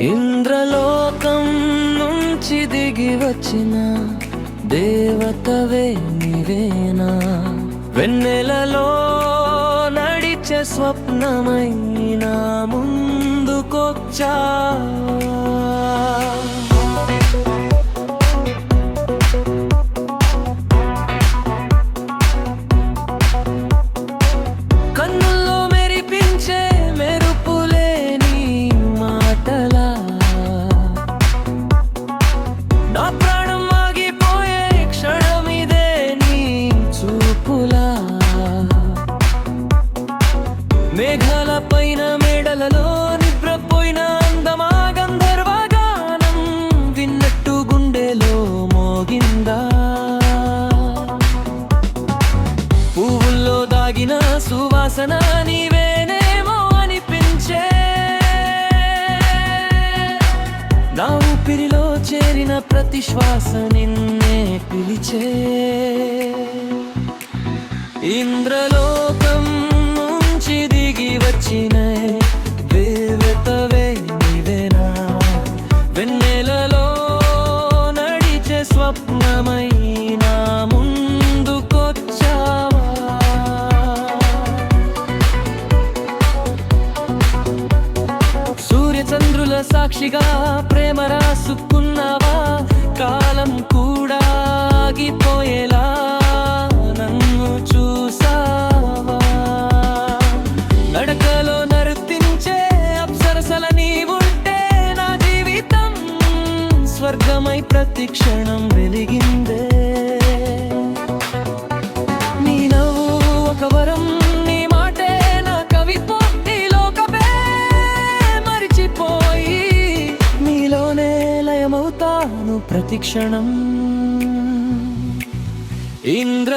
ఇంద్రలోకం నుంచి దిగి వచ్చిన దేవతవే నీవేనా, వెన్నెలలో నడిచే స్వప్నమైన ముందుకొచ్చా. కన్నుల్లో మెరిపించే మెరుపులేని మాటలా నా ప్రాణం ఆగిపోయే క్షణమిదే నీ చూపులా. మేఘాల పైన మేడలలో నిద్రపోయిన అందమా గంధర్వగానం విన్నట్టు గుండెలో మోగిందా. పువ్వుల్లో దాగిన సువాసన నీవేనేమో అనిపించే, నా ఊపిరిలో చేరిన ప్రతి శ్వాస నిన్నే పిలిచే. ఇంద్రలోకం నుంచి దిగి వచ్చిన దేవతవే నీవేనా, వెన్నెలలో నడిచే స్వప్నమైన ముందుకొచ్చావా. సూర్యచంద్రుల సాక్షిగా ప్రేమ రాసుకున్నావా, కాలం కూడా ఆగిపోయేలా నన్ను చూసావా. నడకలో నర్తించే అప్సరసల నీవుంటే నా జీవితం స్వర్గమై ప్రతి క్షణం వెలిగిందే. నీ నవ్వు ఒక వరం, నీ మాటే నా కవిత్వం, నీ లోకమే మరిచిపోయి నీలోనే లయమవుతాను ప్రతి క్షణం. ఇంద్ర